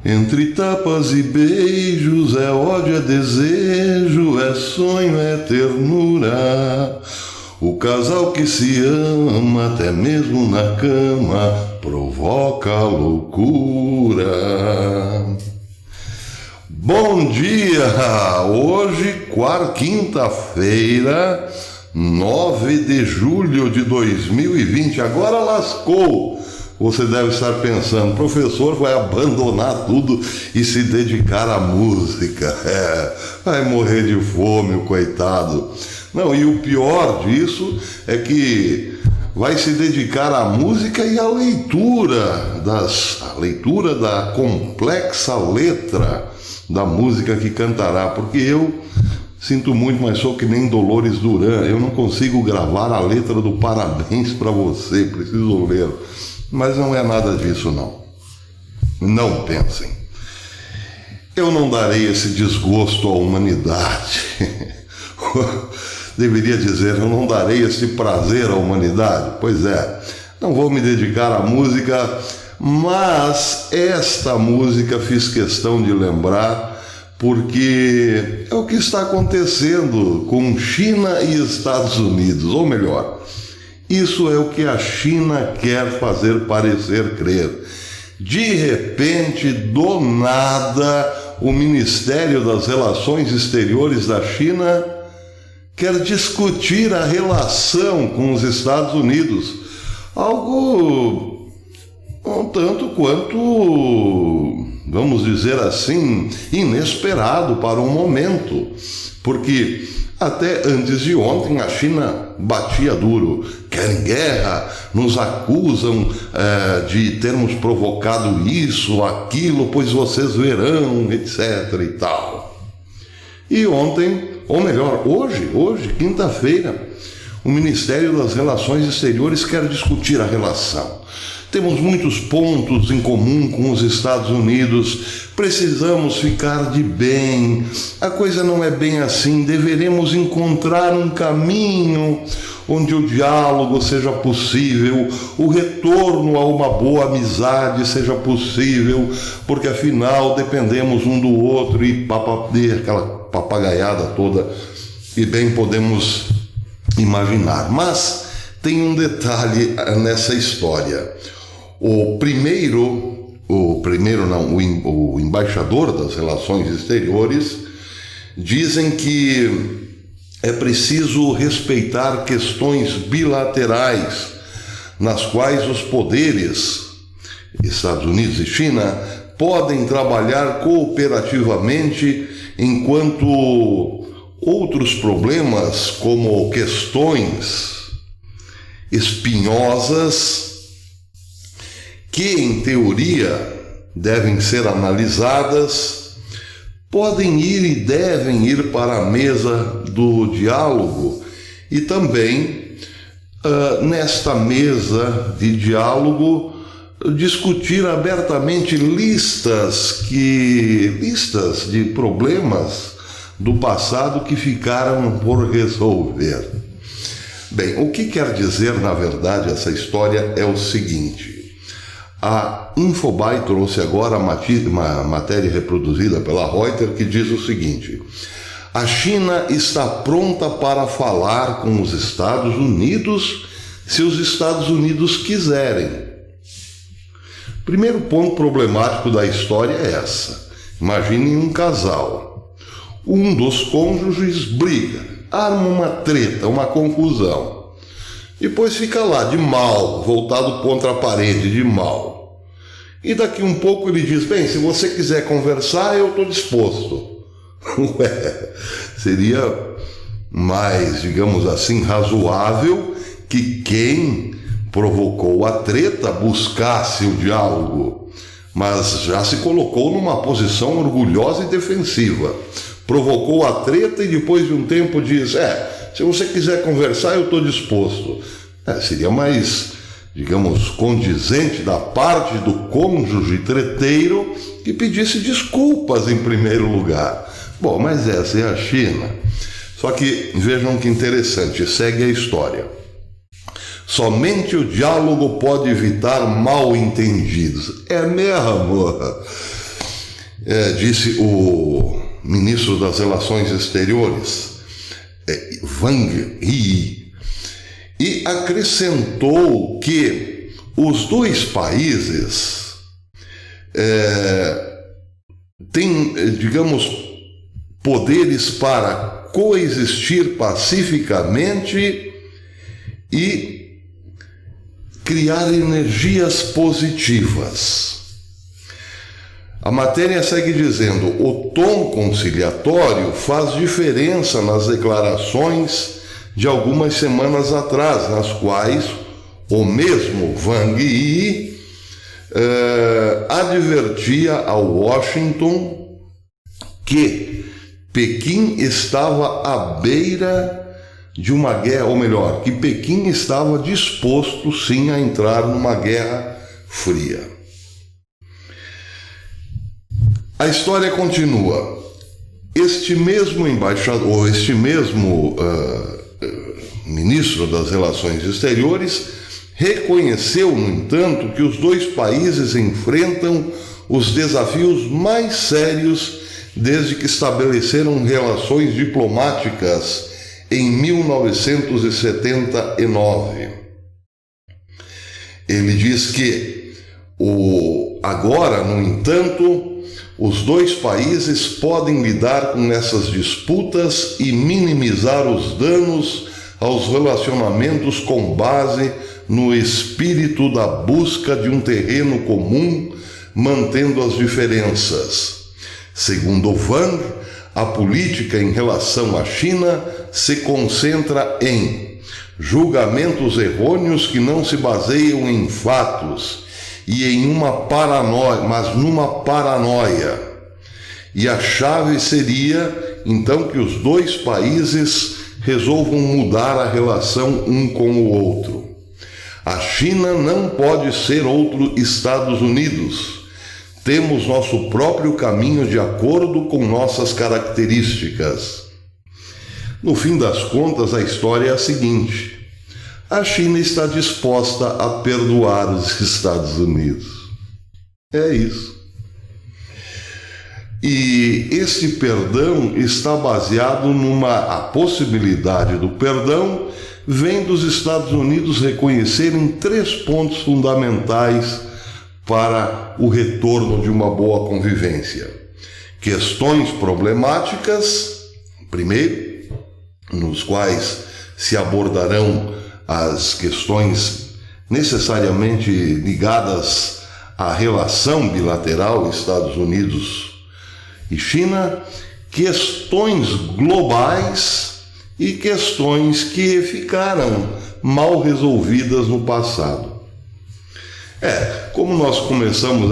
Entre tapas e beijos, é ódio, é desejo, é sonho, é ternura. O casal que se ama, até mesmo na cama, provoca loucura. Bom dia! Hoje, quinta-feira, 9 de julho de 2020. Agora lascou! Você deve estar pensando, professor vai abandonar tudo e se dedicar à música. Vai morrer de fome, o coitado. Não, e o pior disso é que vai se dedicar à música e à leitura da complexa letra da música que cantará, porque eu sinto muito, mas sou que nem Dolores Duran, eu não consigo gravar a letra do Parabéns para Você, preciso ler. Mas não é nada disso, não. Não pensem. Eu não darei esse desgosto à humanidade. Deveria dizer, eu não darei esse prazer à humanidade. Pois é, não vou me dedicar à música, mas esta música fiz questão de lembrar, porque é o que está acontecendo com China e Estados Unidos, ou melhor, isso é o que a China quer fazer parecer crer. De repente, do nada, o Ministério das Relações Exteriores da China quer discutir a relação com os Estados Unidos. Algo um tanto quanto, vamos dizer assim, inesperado para o momento. Porque até antes de ontem a China batia duro, querem guerra, nos acusam de termos provocado isso, aquilo, pois vocês verão, etc. e tal. E ontem, ou melhor, hoje, quinta-feira, o Ministério das Relações Exteriores quer discutir a relação. Temos muitos pontos em comum com os Estados Unidos, precisamos ficar de bem, a coisa não é bem assim, deveremos encontrar um caminho onde o diálogo seja possível, o retorno a uma boa amizade seja possível, porque afinal dependemos um do outro e aquela papagaiada toda, e bem podemos imaginar. Mas tem um detalhe nessa história. O embaixador das Relações Exteriores dizem que é preciso respeitar questões bilaterais nas quais os poderes, Estados Unidos e China, podem trabalhar cooperativamente, enquanto outros problemas, como questões espinhosas, que em teoria devem ser analisadas, podem ir e devem ir para a mesa do diálogo. E também nesta mesa de diálogo discutir abertamente listas de problemas do passado que ficaram por resolver. Bem, o que quer dizer, na verdade, essa história é o seguinte. A Infobae trouxe agora uma matéria reproduzida pela Reuters que diz o seguinte: a China está pronta para falar com os Estados Unidos se os Estados Unidos quiserem. Primeiro ponto problemático da história é essa. Imaginem um casal. Um dos cônjuges briga, arma uma treta, uma confusão. Depois fica lá, de mal, voltado contra a parede, de mal. E daqui um pouco ele diz, bem, se você quiser conversar, eu estou disposto. Ué, seria mais, digamos assim, razoável que quem provocou a treta buscasse o diálogo, mas já se colocou numa posição orgulhosa e defensiva. Provocou a treta e depois de um tempo diz, se você quiser conversar, eu estou disposto. Seria mais, digamos, condizente da parte do cônjuge treteiro que pedisse desculpas em primeiro lugar. Bom, mas essa é a China. Só que vejam que interessante, segue a história. Somente o diálogo pode evitar mal-entendidos. É mesmo? disse o ministro das Relações Exteriores, Wang Yi, e acrescentou que os dois países têm, digamos, poderes para coexistir pacificamente e criar energias positivas. A matéria segue dizendo: o tom conciliatório faz diferença nas declarações de algumas semanas atrás, nas quais o mesmo Wang Yi advertia a Washington que Pequim estava à beira de uma guerra, ou melhor, que Pequim estava disposto sim a entrar numa guerra fria. A história continua. Este mesmo embaixador, ou este mesmo ministro das Relações Exteriores, reconheceu, no entanto, que os dois países enfrentam os desafios mais sérios desde que estabeleceram relações diplomáticas em 1979. Ele diz que agora, no entanto, os dois países podem lidar com essas disputas e minimizar os danos aos relacionamentos com base no espírito da busca de um terreno comum, mantendo as diferenças. Segundo Wang, a política em relação à China se concentra em julgamentos errôneos que não se baseiam em fatos e em uma paranoia, mas numa paranoia. E a chave seria, então, que os dois países resolvam mudar a relação um com o outro. A China não pode ser outro Estados Unidos. Temos nosso próprio caminho de acordo com nossas características. No fim das contas, a história é a seguinte: a China está disposta a perdoar os Estados Unidos. É isso. E esse perdão está baseado a possibilidade do perdão vem dos Estados Unidos reconhecerem 3 pontos fundamentais para o retorno de uma boa convivência. Questões problemáticas, primeiro, nos quais se abordarão as questões necessariamente ligadas à relação bilateral Estados Unidos e China, questões globais e questões que ficaram mal resolvidas no passado. Como nós começamos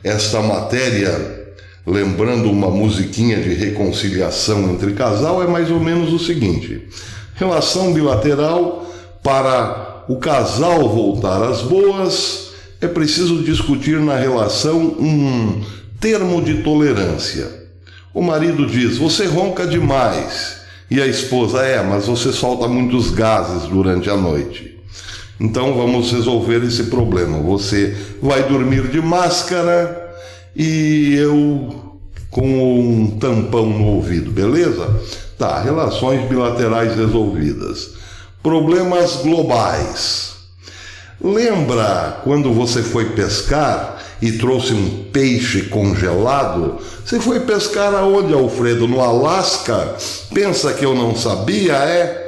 esta matéria lembrando uma musiquinha de reconciliação entre casal, é mais ou menos o seguinte: relação bilateral, para o casal voltar às boas, é preciso discutir na relação um termo de tolerância. O marido diz: você ronca demais. E a esposa: mas você solta muitos gases durante a noite. Então vamos resolver esse problema. Você vai dormir de máscara e eu com um tampão no ouvido, beleza? Tá, relações bilaterais resolvidas. Problemas globais. Lembra quando você foi pescar e trouxe um peixe congelado? Você foi pescar aonde, Alfredo? No Alasca? Pensa que eu não sabia,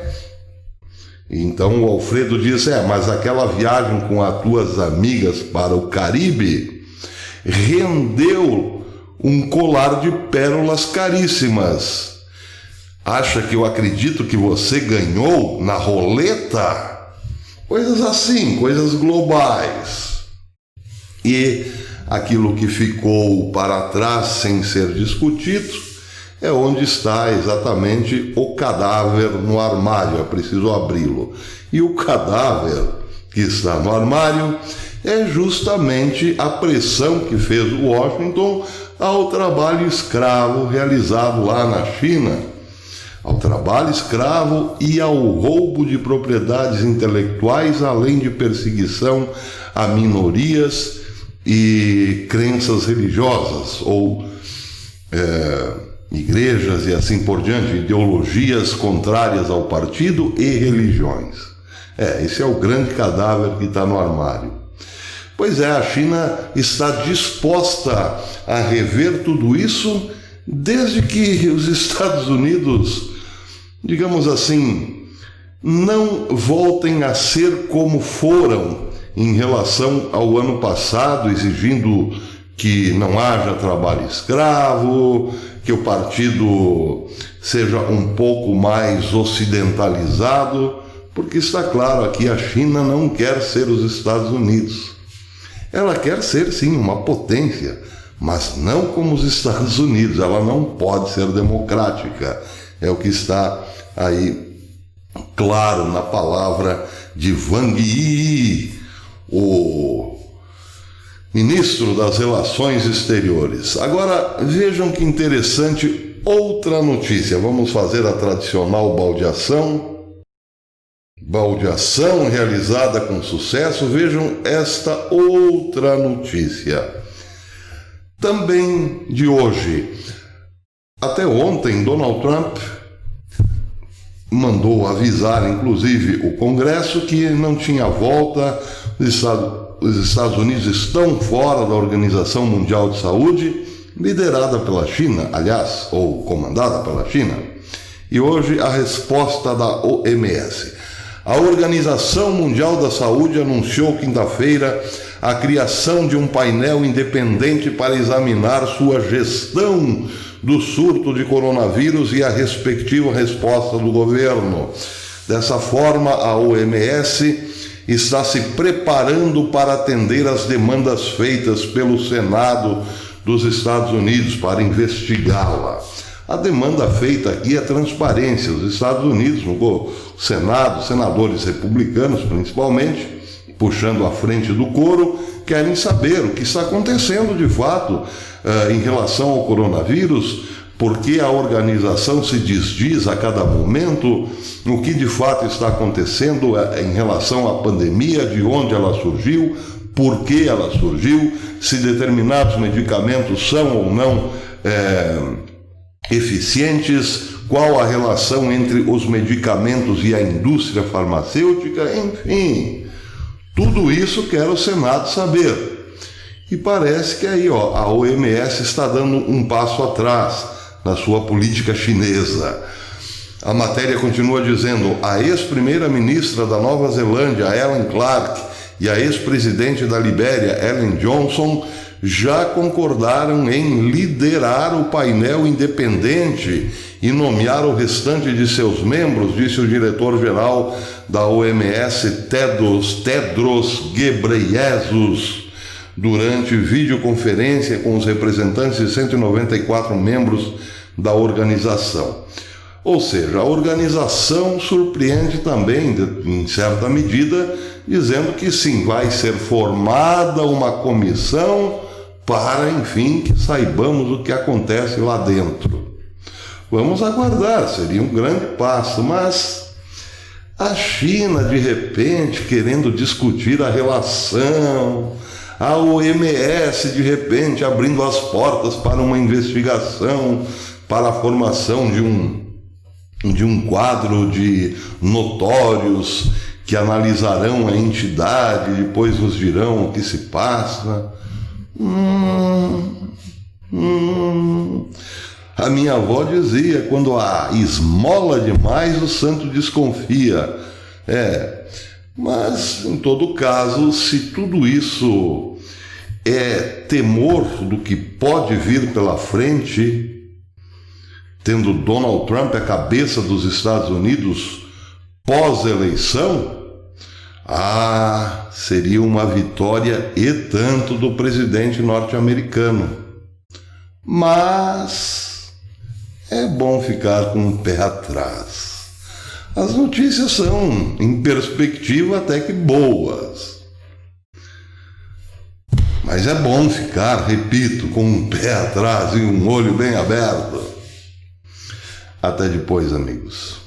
Então o Alfredo disse: mas aquela viagem com as tuas amigas para o Caribe rendeu um colar de pérolas caríssimas. Acha que eu acredito que você ganhou na roleta? Coisas assim, coisas globais. E aquilo que ficou para trás sem ser discutido é onde está exatamente o cadáver no armário. É preciso abri-lo. E o cadáver que está no armário é justamente a pressão que fez Washington ao trabalho escravo realizado lá na China. Ao trabalho escravo e ao roubo de propriedades intelectuais, além de perseguição a minorias e crenças religiosas, ou igrejas e assim por diante, ideologias contrárias ao partido e religiões. Esse é o grande cadáver que está no armário. Pois é, a China está disposta a rever tudo isso desde que os Estados Unidos, digamos assim, não voltem a ser como foram em relação ao ano passado, exigindo que não haja trabalho escravo, que o partido seja um pouco mais ocidentalizado, porque está claro aqui, a China não quer ser os Estados Unidos. Ela quer ser, sim, uma potência, mas não como os Estados Unidos. Ela não pode ser democrática. É o que está aí claro na palavra de Wang Yi, o ministro das Relações Exteriores. Agora, vejam que interessante, outra notícia. Vamos fazer a tradicional baldeação. Baldeação realizada com sucesso. Vejam esta outra notícia. Também de hoje. Até ontem, Donald Trump mandou avisar, inclusive, o Congresso que não tinha volta. Os Estados Unidos estão fora da Organização Mundial de Saúde, liderada pela China, aliás, ou comandada pela China. E hoje a resposta da OMS. A Organização Mundial da Saúde anunciou quinta-feira a criação de um painel independente para examinar sua gestão do surto de coronavírus e a respectiva resposta do governo. Dessa forma, a OMS está se preparando para atender às demandas feitas pelo Senado dos Estados Unidos para investigá-la. A demanda feita aqui é transparência. Os Estados Unidos, no Senado, senadores republicanos principalmente, puxando a frente do coro, querem saber o que está acontecendo de fato em relação ao coronavírus, porque a organização se desdiz a cada momento o que de fato está acontecendo em relação à pandemia, de onde ela surgiu, por que ela surgiu, se determinados medicamentos são ou não eficientes, qual a relação entre os medicamentos e a indústria farmacêutica, enfim, tudo isso quer o Senado saber. E parece que aí a OMS está dando um passo atrás na sua política chinesa. A matéria continua dizendo: a ex-primeira-ministra da Nova Zelândia, Ellen Clark, e a ex-presidente da Libéria, Ellen Johnson, já concordaram em liderar o painel independente e nomear o restante de seus membros, disse o diretor-geral da OMS, Tedros Ghebreyesus, durante videoconferência com os representantes de 194 membros da organização. Ou seja, a organização surpreende também, em certa medida, dizendo que sim, vai ser formada uma comissão para, enfim, que saibamos o que acontece lá dentro. Vamos aguardar, seria um grande passo, mas a China, de repente, querendo discutir a relação, a OMS, de repente, abrindo as portas para uma investigação, para a formação de um quadro de notórios que analisarão a entidade, depois nos dirão o que se passa. A minha avó dizia: quando há esmola demais, o santo desconfia. Mas, em todo caso, se tudo isso é temor do que pode vir pela frente, tendo Donald Trump a cabeça dos Estados Unidos pós-eleição, seria uma vitória e tanto do presidente norte-americano. Mas é bom ficar com o pé atrás. As notícias são, em perspectiva, até que boas. Mas é bom ficar, repito, com um pé atrás e um olho bem aberto. Até depois, amigos.